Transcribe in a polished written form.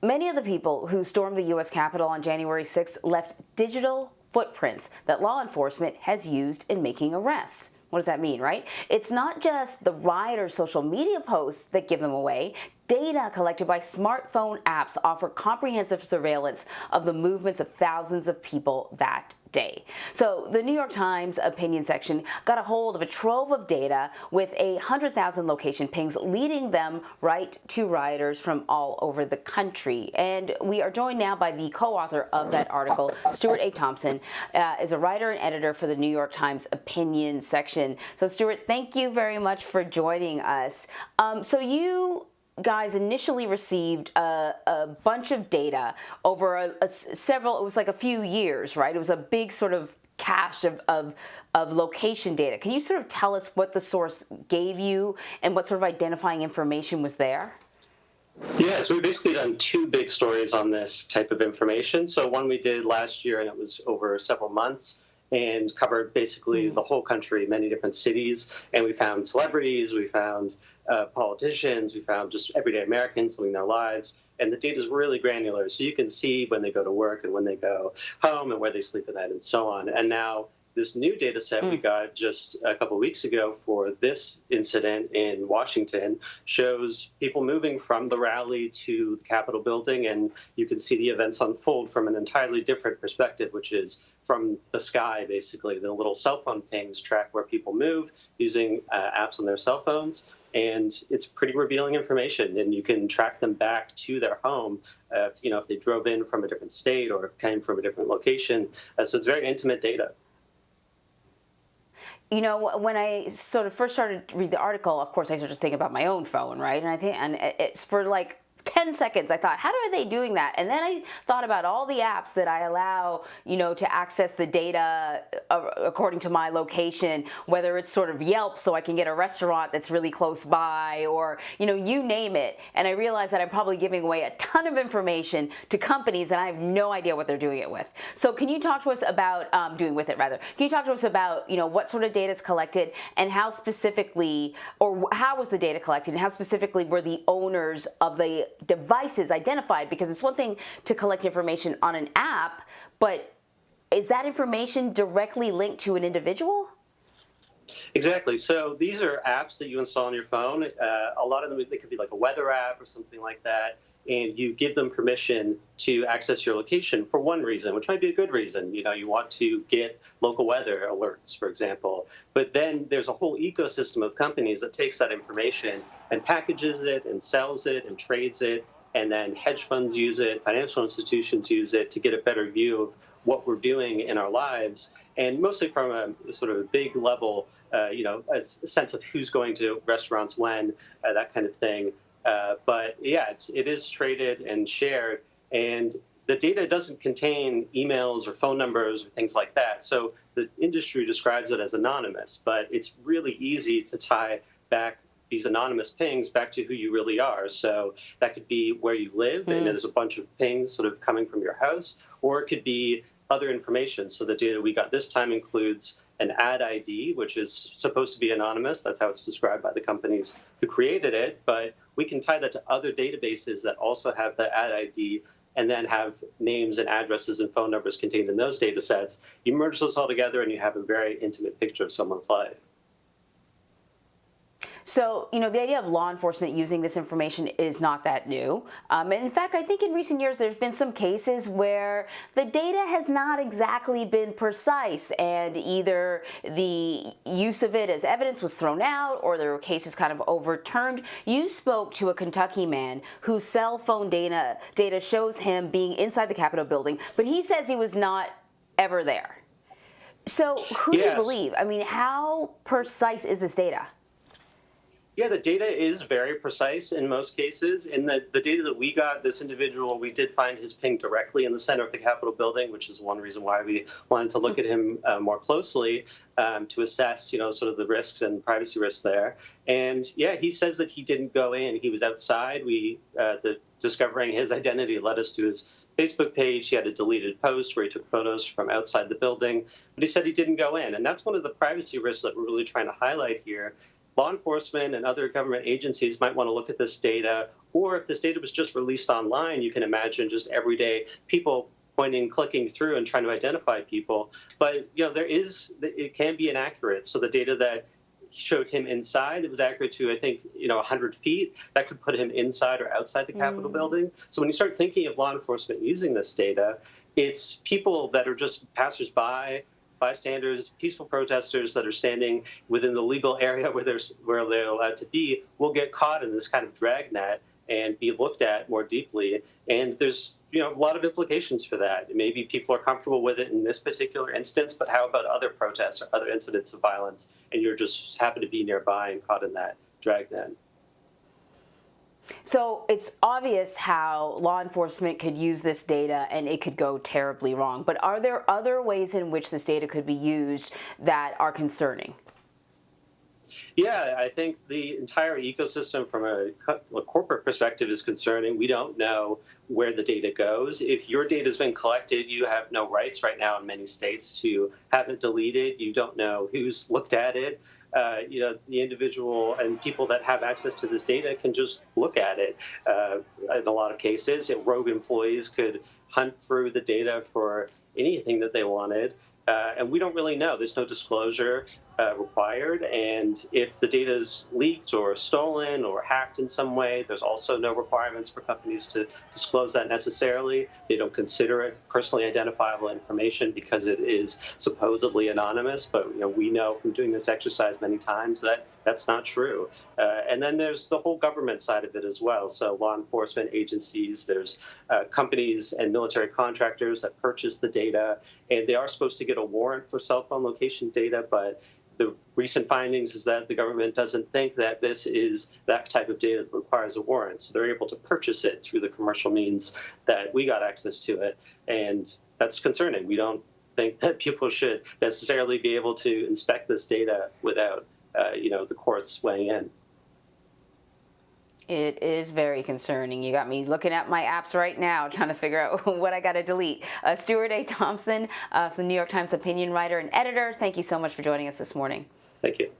Many of the people who stormed the U.S. Capitol on January 6th left digital footprints that law enforcement has used in making arrests. What does that mean, right? It's not just the rioters' social media posts that give them away. Data collected by smartphone apps offer comprehensive surveillance of the movements of thousands of people that day. So the New York Times opinion section got a hold of a trove of data with 100,000 location pings, leading them right to rioters from all over the country. And we are joined now by the co-author of that article, Stuart A. Thompson, is a writer and editor for the New York Times opinion section. So Stuart, thank you very much for joining us. So you guys initially received a bunch of data over it was like a few years, right? It was a big sort of cache of location data. Can you sort of tell us what the source gave you and what sort of identifying information was there? Yeah, so we've basically done two big stories on this type of information. So one we did last year, and it was over several months, and covered basically the whole country, many different cities. And we found celebrities, we found politicians, we found just everyday Americans living their lives. And the data is really granular. So you can see when they go to work and when they go home and where they sleep at night and so on. And now this new data set we got just a couple of weeks ago for this incident in Washington shows people moving from the rally to the Capitol building, and you can see the events unfold from an entirely different perspective, which is from the sky, basically. The little cell phone pings track where people move using apps on their cell phones, and it's pretty revealing information, and you can track them back to their home, if they drove in from a different state or came from a different location. So it's very intimate data. You know, when I sort of first started to read the article, of course, I started to think about my own phone, right? And it's for like 10 seconds, I thought, how are they doing that? And then I thought about all the apps that I allow, to access the data according to my location, whether it's sort of Yelp so I can get a restaurant that's really close by, or, you name it. And I realized that I'm probably giving away a ton of information to companies and I have no idea what they're doing it with. So can you talk to us about, Can you talk to us about, what sort of data is collected and how specifically, or how was the data collected and how specifically were the owners of the devices identified? Because it's one thing to collect information on an app, but is that information directly linked to an individual? Exactly. So these are apps that you install on your phone. A lot of them, they could be like a weather app or something like that. And you give them permission to access your location for one reason, which might be a good reason. You want to get local weather alerts, for example. But then there's a whole ecosystem of companies that takes that information and packages it and sells it and trades it. And then hedge funds use it, financial institutions use it to get a better view of what we're doing in our lives. And mostly from a sort of a big level, a sense of who's going to restaurants when, that kind of thing. But yeah, it is traded and shared, and the data doesn't contain emails or phone numbers or things like that. So the industry describes it as anonymous, but it's really easy to tie back these anonymous pings back to who you really are. So that could be where you live, and there's a bunch of pings sort of coming from your house, or it could be other information. So the data we got this time includes an ad ID, which is supposed to be anonymous. That's how it's described by the companies who created it. But we can tie that to other databases that also have the ad ID and then have names and addresses and phone numbers contained in those data sets. You merge those all together and you have a very intimate picture of someone's life. So, the idea of law enforcement using this information is not that new. And in fact, I think in recent years, there's been some cases where the data has not exactly been precise, and either the use of it as evidence was thrown out or there were cases kind of overturned. You spoke to a Kentucky man whose cell phone data shows him being inside the Capitol building, but he says he was not ever there. So who do you believe? I mean, how precise is this data? Yeah, the data is very precise in most cases. In the data that we got, this individual, we did find his ping directly in the center of the Capitol building, which is one reason why we wanted to look at him more closely to assess, sort of the risks and privacy risks there. And yeah, he says that he didn't go in. He was outside. Discovering his identity led us to his Facebook page. He had a deleted post where he took photos from outside the building, but he said he didn't go in. And that's one of the privacy risks that we're really trying to highlight here. Law enforcement and other government agencies might want to look at this data Or if this data was just released online, you can imagine just everyday people pointing, clicking through and trying to identify people. But it can be inaccurate. So the data that showed him inside, it was accurate to, I think, 100 feet. That could put him inside or outside the Capitol building. So when you start thinking of law enforcement using this data, it's people that are just passersby, bystanders, peaceful protesters that are standing within the legal area where they're allowed to be, will get caught in this kind of dragnet and be looked at more deeply. And there's a lot of implications for that. Maybe people are comfortable with it in this particular instance, but how about other protests or other incidents of violence, and you're just happen to be nearby and caught in that dragnet? So it's obvious how law enforcement could use this data and it could go terribly wrong. But are there other ways in which this data could be used that are concerning? Yeah, I think the entire ecosystem from a corporate perspective is concerning. We don't know where the data goes. If your data has been collected, you have no rights right now in many states to have it deleted. You don't know who's looked at it. The individual and people that have access to this data can just look at it. In a lot of cases, rogue employees could hunt through the data for anything that they wanted. And we don't really know. There's no disclosure required. And if the data is leaked or stolen or hacked in some way, there's also no requirements for companies to disclose that necessarily. They don't consider it personally identifiable information because it is supposedly anonymous. But we know from doing this exercise many times that that's not true. And then there's the whole government side of it as well. So law enforcement agencies, there's companies and military contractors that purchase the data, and they are supposed to get a warrant for cell phone location data, but the recent findings is that the government doesn't think that this is that type of data that requires a warrant. So they're able to purchase it through the commercial means that we got access to it. And that's concerning. We don't think that people should necessarily be able to inspect this data without, the courts weighing in. It is very concerning. You got me looking at my apps right now, trying to figure out what I got to delete. Stuart A. Thompson, from the New York Times opinion writer and editor, thank you so much for joining us this morning. Thank you.